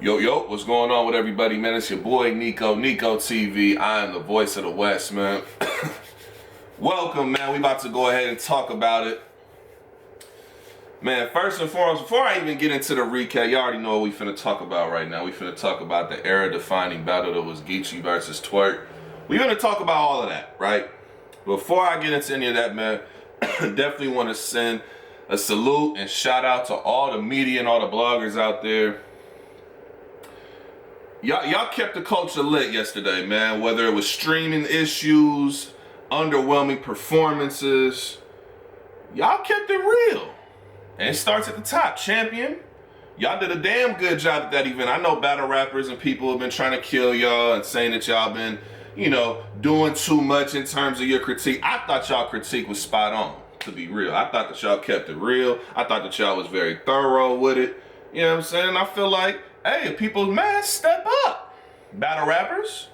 Yo, what's going on with everybody, man? It's your boy Nico, NicoTV. I am the voice of the West, man. Welcome, man. We about to go ahead and talk about it. Man, first and foremost, before I even get into the recap, you already know what we finna talk about right now. We finna talk about the era-defining battle that was Geechi versus Twork. We finna talk about all of that, right? Before I get into any of that, man, definitely want to send a salute and shout out to all the media and all the bloggers out there. Y'all kept the culture lit yesterday, man. Whether it was streaming issues, underwhelming performances, y'all kept it real. And it starts at the top. Champion, y'all did a damn good job at that event. I know battle rappers and people have been trying to kill y'all and saying that y'all been, doing too much in terms of your critique. I thought y'all critique was spot on, to be real. I thought that y'all kept it real. I thought that y'all was very thorough with it. You know what I'm saying? I feel like, hey, people's man, step up. Battle rappers.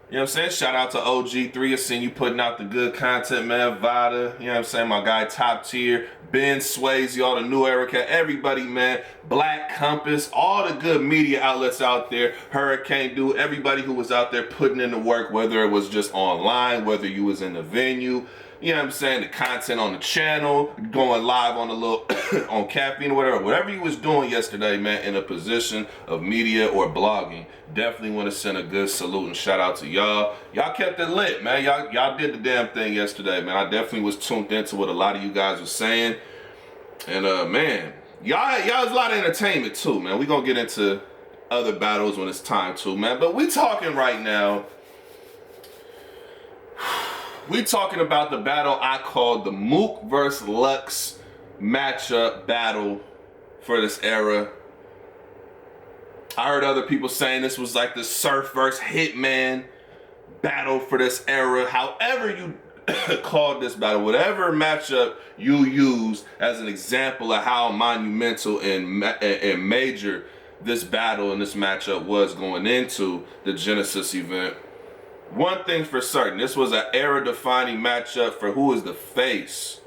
You know what I'm saying? Shout out to OG3. I seen you putting out the good content, man. Vada, you know what I'm saying? My guy Top Tier, Ben Swayze, all the new Erica, everybody, man. Black Compass, all the good media outlets out there. Hurricane Dude, everybody who was out there putting in the work, whether it was just online, whether you was in the venue. You know what I'm saying? The content on the channel, going live on the little, on caffeine or whatever you was doing yesterday, man, in a position of media or blogging. Definitely want to send a good salute and shout out to y'all. Y'all kept it lit, man. Y'all did the damn thing yesterday, man. I definitely was tuned into what a lot of you guys were saying. And, man, y'all was a lot of entertainment too, man. We gonna get into other battles when it's time to, man. But we talking right now. We talking about the battle I called the Mook versus Lux matchup battle for this era. I heard other people saying this was like the Surf versus Hitman battle for this era. However you called this battle, whatever matchup you used as an example of how monumental and major this battle and this matchup was going into the Genesis event. One thing for certain, this was an era-defining matchup for who is the face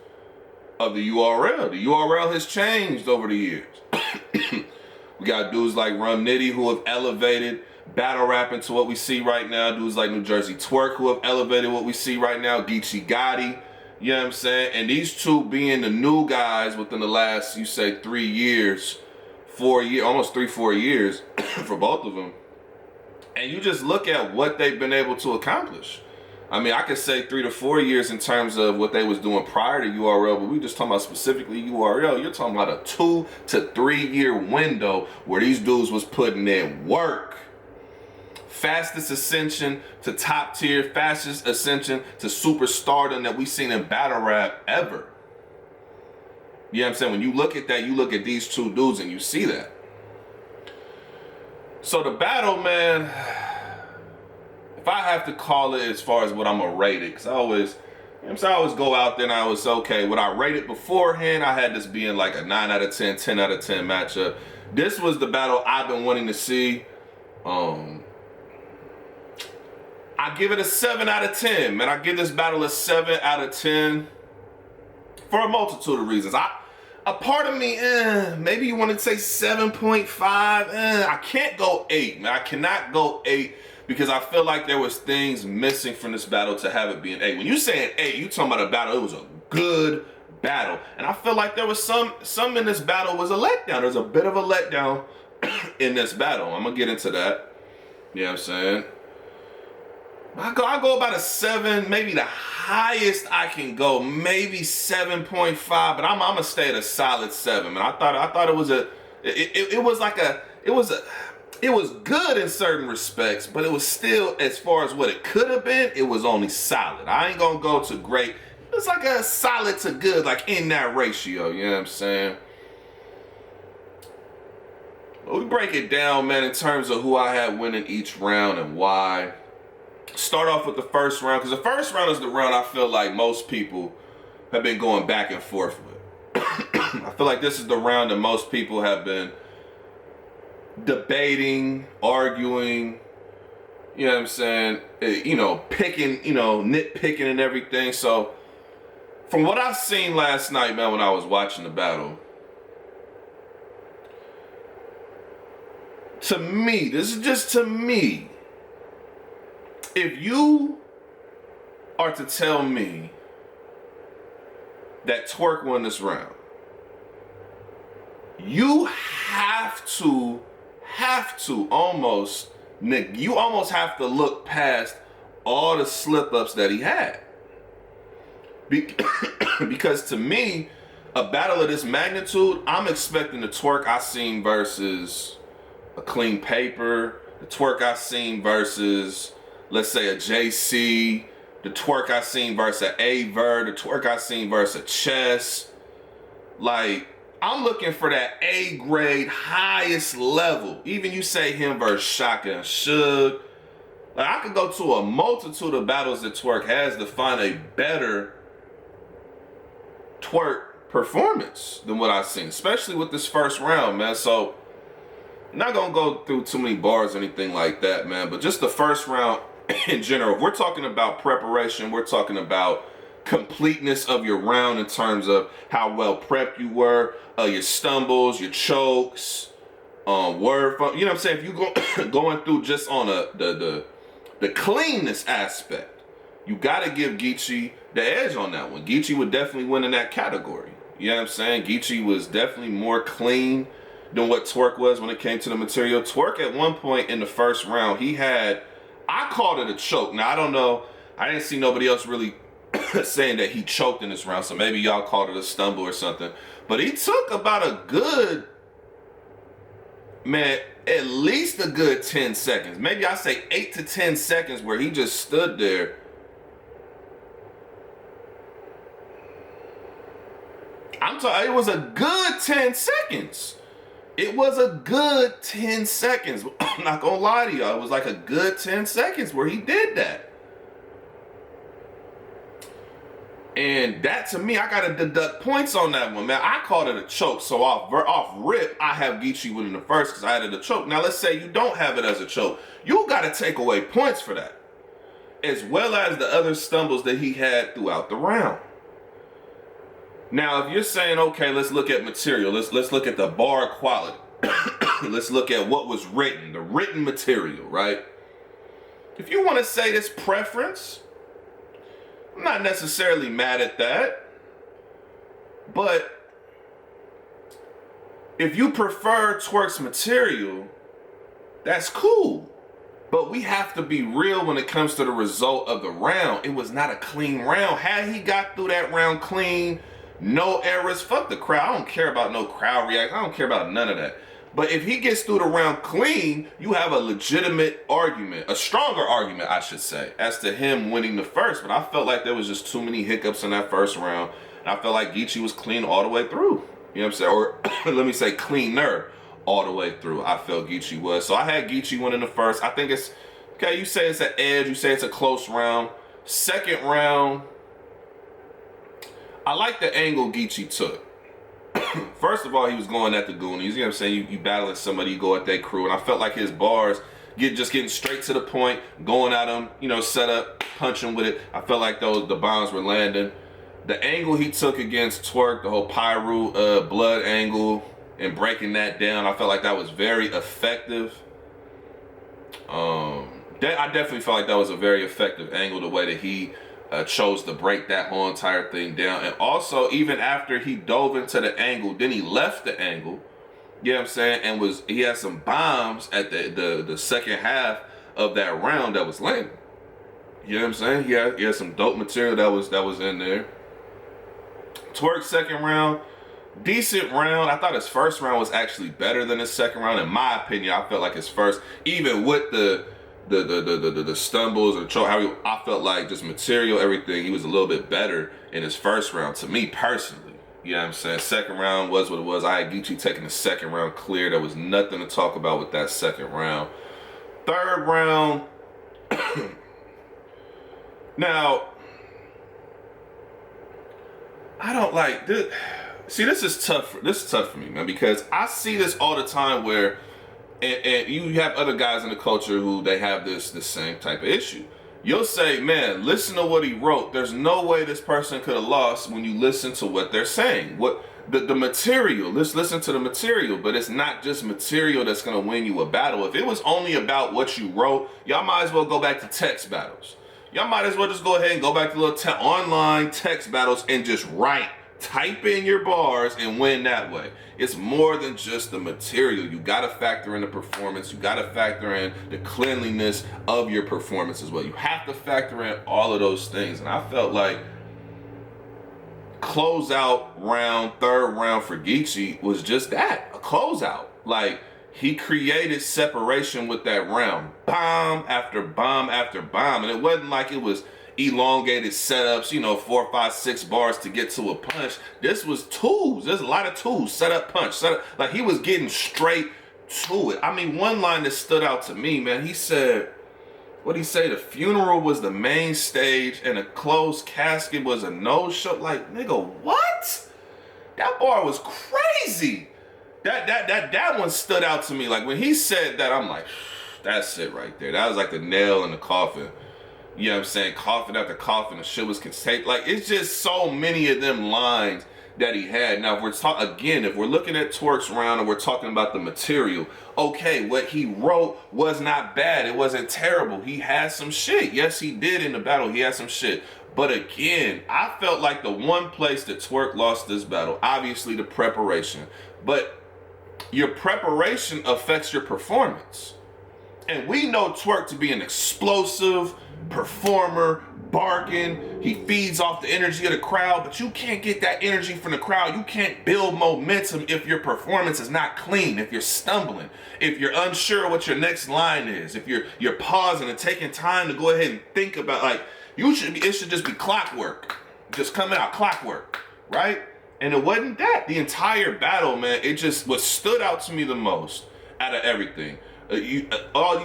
of the URL. The URL has changed over the years. We got dudes like Rum Nitty who have elevated battle rap into what we see right now. Dudes like Jerzey Twork who have elevated what we see right now. Geechi Gotti, you know what I'm saying? And these two being the new guys within the last, you say 3 years, 4 years, almost 3-4 years for both of them. And you just look at what they've been able to accomplish. I mean, I could say 3 to 4 years in terms of what they was doing prior to URL, but we just talking about specifically URL. You're talking about a 2 to 3 year window where these dudes was putting in work. Fastest ascension to top tier, fastest ascension to superstardom that we've seen in battle rap ever. You know what I'm saying? When you look at that, you look at these two dudes and you see that. So the battle, man, if I have to call it as far as what I'm gonna rate it, because I always go out there and I was okay. What I rated beforehand, I had this being like a 9 out of 10, 10 out of 10 matchup. This was the battle I've been wanting to see. I give it a 7 out of 10, man. I give this battle a 7 out of 10 for a multitude of reasons. A part of me, maybe you want to say 7.5. I can't go 8, man. I cannot go 8 because I feel like there was things missing from this battle to have it be an 8. When you saying 8, you talking about a battle, it was a good battle. And I feel like there was some in this battle was a letdown. There's a bit of a letdown in this battle. I'm going to get into that. You know what I'm saying? I go about a 7, maybe the highest I can go, maybe 7.5, but I'm gonna stay at a solid 7. Man, I thought it was it was good in certain respects, but it was still, as far as what it could have been, it was only solid. I ain't gonna go to great. It's like a solid to good, like in that ratio. You know what I'm saying? But we break it down, man, in terms of who I had winning each round and why. Start off with the first round, because the first round is the round I feel like most people have been going back and forth with. I feel like this is the round that most people have been debating, arguing, you know what I'm saying, picking, nitpicking and everything. So from what I've seen last night, man, when I was watching the battle, to me, this is just to me, if you are to tell me that Twork won this round, you have to almost have to look past all the slip-ups that he had. Because to me, a battle of this magnitude, I'm expecting the Twork I seen versus a Clean Paper, the Twork I seen versus, let's say, a JC, the Twork I seen versus an Aver, the Twork I seen versus a Chess. Like, I'm looking for that A-grade, highest level. Even you say him versus Shaka and Suge. Like, I could go to a multitude of battles that Twork has to find a better Twork performance than what I've seen, especially with this first round, man. So, I'm not gonna go through too many bars or anything like that, man, but just the first round in general. If we're talking about preparation, we're talking about completeness of your round in terms of how well prepped you were, your stumbles, your chokes, word fun, you know what I'm saying? If you going through just on the cleanness aspect, you got to give Geechi the edge on that one. Geechi would definitely win in that category. You know what I'm saying? Geechi was definitely more clean than what Twork was when it came to the material. Twork at one point in the first round, I called it a choke. Now, I don't know. I didn't see nobody else really saying that he choked in this round, so maybe y'all called it a stumble or something. But he took about a good, man, at least a good 10 seconds. Maybe I say 8 to 10 seconds where he just stood there. I'm talking, it was a good 10 seconds. It was a good 10 seconds. I'm not gonna lie to y'all. It was like a good 10 seconds where he did that. And that, to me, I gotta deduct points on that one, man. I called it a choke, so off rip, I have Geechi winning the first because I had it a choke. Now, let's say you don't have it as a choke. You gotta take away points for that, as well as the other stumbles that he had throughout the round. Now, if you're saying, okay, let's look at material, let's look at the bar quality. Let's look at what was written, the written material, right? If you want to say this preference, I'm not necessarily mad at that. But if you prefer Twork's material, that's cool. But we have to be real when it comes to the result of the round. It was not a clean round. Had he got through that round clean, no errors, fuck the crowd. I don't care about no crowd reaction. I don't care about none of that. But if he gets through the round clean, you have a legitimate argument, a stronger argument, I should say, as to him winning the first. But I felt like there was just too many hiccups in that first round. And I felt like Geechi was clean all the way through. You know what I'm saying? Or let me say cleaner all the way through. I felt Geechi was. So I had Geechi winning the first. I think it's, okay, you say it's an edge. You say it's a close round. Second round, I like the angle Geechi took. First of all, he was going at the Goonies. You know what I'm saying? You battling somebody, you go at that crew. And I felt like his bars, just getting straight to the point, going at him, you know, set up, punching with it. I felt like the bombs were landing. The angle he took against Twork, the whole Pyru blood angle, and breaking that down, I felt like that was very effective. I definitely felt like that was a very effective angle, the way that he chose to break that whole entire thing down. And also, even after he dove into the angle, then he left the angle, you know what I'm saying, and he had some bombs at the second half of that round that was landing. You know what I'm saying? He had some dope material that was in there. Twork's second round, decent round. I thought his first round was actually better than his second round. In my opinion, I felt like his first, even with the stumbles or choke, I felt like just material, everything, he was a little bit better in his first round, to me personally. You know what I'm saying? Second round was what it was. I had Geechi taking the second round clear. There was nothing to talk about with that second round. Third round, now, I don't like this. See, this is tough for me, man, because I see this all the time where, and you have other guys in the culture who they have this same type of issue. You'll say, man, listen to what he wrote. There's no way this person could have lost when you listen to what they're saying. the material. Let's listen to the material, but it's not just material that's gonna win you a battle. If it was only about what you wrote, y'all might as well go back to text battles. Y'all might as well just go ahead and go back to little online text battles and just write. Type in your bars and win that way. It's more than just the material. You gotta factor in the performance. You gotta factor in the cleanliness of your performance as well. You have to factor in all of those things. And I felt like closeout round, third round for Geechi was just that, a closeout. Like, he created separation with that round. Bomb after bomb after bomb. And it wasn't like it was elongated setups, 4, 5, 6 bars to get to a punch. This was twos. There's a lot of twos. Set up, punch, set up. Like, he was getting straight to it. I mean, one line that stood out to me, man, he said, what'd he say? The funeral was the main stage and a closed casket was a no-show. Like, nigga, what? That bar was crazy. That one stood out to me. Like, when he said that, I'm like, that's it right there. That was like the nail in the coffin. You know what I'm saying? Coffin after coffin, the shit was contained. Like, it's just so many of them lines that he had. Now, if we're looking at Twork's round and we're talking about the material, okay, what he wrote was not bad. It wasn't terrible. He had some shit. Yes, he did in the battle. He had some shit. But again, I felt like the one place that Twork lost this battle, obviously the preparation. But your preparation affects your performance. And we know Twork to be an explosive performer, barking. He feeds off the energy of the crowd, but you can't get that energy from the crowd. You can't build momentum if your performance is not clean, if you're stumbling, if you're unsure what your next line is, if you're pausing and taking time to go ahead and think about, like, it should just be clockwork. Just coming out clockwork, right? And it wasn't that. The entire battle, man, it just what stood out to me the most out of everything. You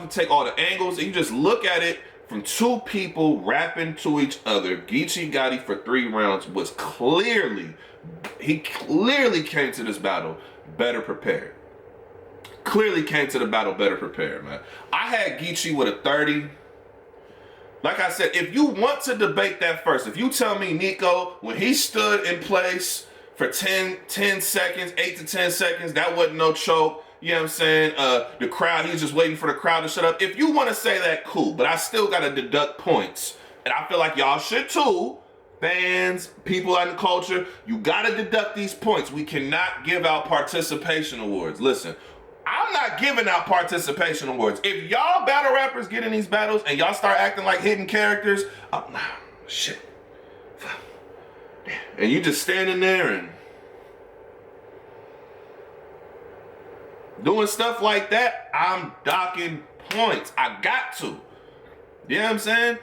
take all the angles and you just look at it from two people rapping to each other. Geechi Gotti for 3 rounds was clearly came to this battle better prepared. Clearly came to the battle better prepared, man. I had Geechi with a 30. Like I said, if you want to debate that first, if you tell me Nico, when he stood in place for 10 seconds, 8 to 10 seconds, that wasn't no choke. You know what I'm saying? The crowd, he's just waiting for the crowd to shut up. If you want to say that, cool. But I still got to deduct points. And I feel like y'all should too. Fans, people in the culture, you got to deduct these points. We cannot give out participation awards. Listen, I'm not giving out participation awards. If y'all battle rappers get in these battles and y'all start acting like hidden characters, shit. And you just standing there and doing stuff like that, I'm docking points. I got to. You know what I'm saying?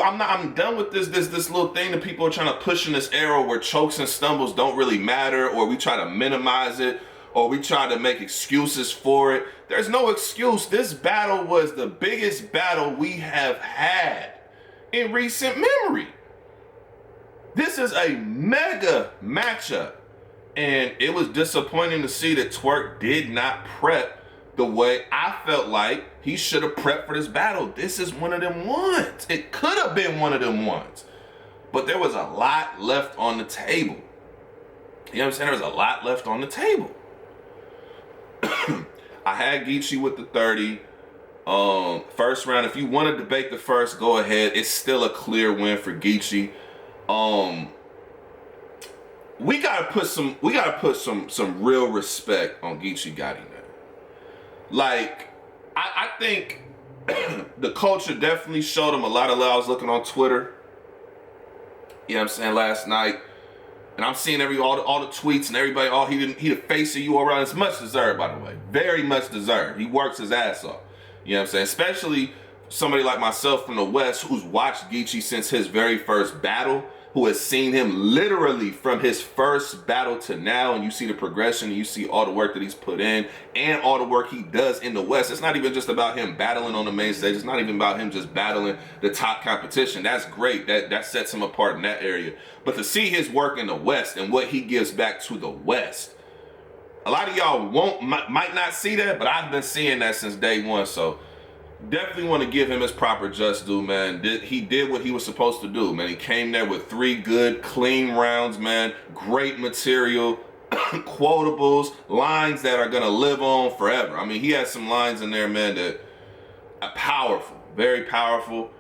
I'm done with this little thing that people are trying to push in this era where chokes and stumbles don't really matter, or we try to minimize it, or we try to make excuses for it. There's no excuse. This battle was the biggest battle we have had in recent memory. This is a mega matchup. And it was disappointing to see that Twork did not prep the way I felt like he should have prepped for this battle. This is one of them ones. It could have been one of them ones. But there was a lot left on the table. You know what I'm saying? There was a lot left on the table. I had Geechi with the 30. First round, if you want to debate the first, go ahead. It's still a clear win for Geechi. We gotta put some real respect on Geechi Gotti now. Like, I think the culture definitely showed him a lot of love. I was looking on Twitter, you know what I'm saying, last night, and I'm seeing all the tweets and everybody, he the face of you around. It's much deserved, by the way. Very much deserved. He works his ass off. You know what I'm saying? Especially somebody like myself from the West who's watched Geechi since his very first battle, who has seen him literally from his first battle to now, and you see the progression, and you see all the work that he's put in, and all the work he does in the West. It's not even just about him battling on the main stage. It's not even about him just battling the top competition. That's great. That sets him apart in that area. But to see his work in the West and what he gives back to the West, a lot of y'all might not see that, but I've been seeing that since day one. So definitely want to give him his proper just due, man. He did what he was supposed to do, man. He came there with 3 good, clean rounds, man. Great material. quotables, lines that are gonna live on forever. I mean, he has some lines in there, man, that are powerful, very powerful.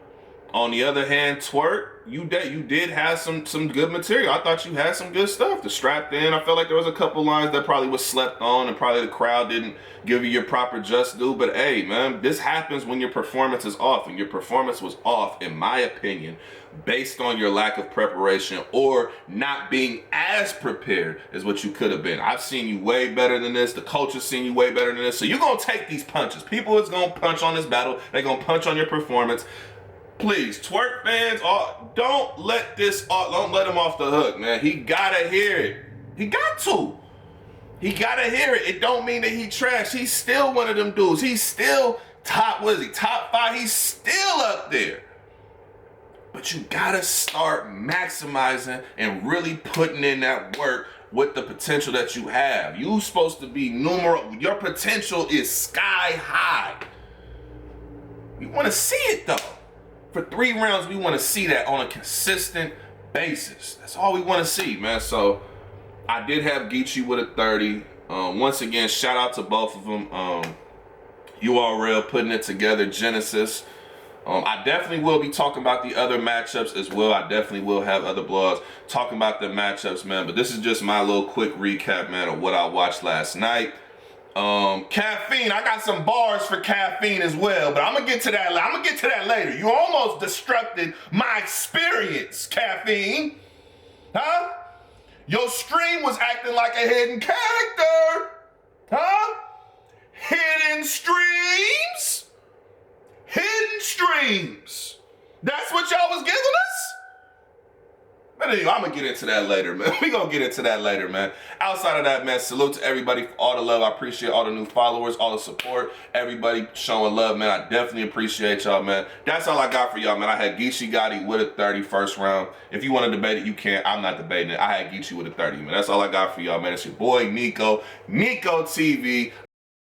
On the other hand, Twork, you did have some good material. I thought you had some good stuff. The Strapped In, I felt like there was a couple lines that probably was slept on and probably the crowd didn't give you your proper just due. But hey, man, this happens when your performance is off. And your performance was off, in my opinion, based on your lack of preparation or not being as prepared as what you could have been. I've seen you way better than this. The coach has seen you way better than this. So you're going to take these punches. People is going to punch on this battle. They're going to punch on your performance. Please, Twork fans, don't let him off the hook, man. He gotta hear it. He got to. He gotta hear it. It don't mean that he trash. He's still one of them dudes. He's still top 5. He's still up there. But you gotta start maximizing and really putting in that work with the potential that you have. You supposed to be your potential is sky high. We want to see it though. For 3 rounds, we want to see that on a consistent basis. That's all we want to see, man. So I did have Geechi with a 30. Once again, shout out to both of them. URL putting it together, Genesis. I definitely will be talking about the other matchups as well. I definitely will have other blogs talking about the matchups, man. But this is just my little quick recap, man, of what I watched last night. Caffeine, I got some bars for Caffeine as well, but I'm gonna get to that later. You almost destructed my experience, Caffeine. Huh? Your stream was acting like a hidden character. Huh? Hidden streams? Hidden streams. That's what y'all was giving us? But anyway, I'm going to get into that later, man. We going to get into that later, man. Outside of that, man, salute to everybody for all the love. I appreciate all the new followers, all the support, everybody showing love, man. I definitely appreciate y'all, man. That's all I got for y'all, man. I had Geechi Gotti with a 30 first round. If you want to debate it, you can. I'm not debating it. I had Geechi with a 30, man. That's all I got for y'all, man. It's your boy, NicoTV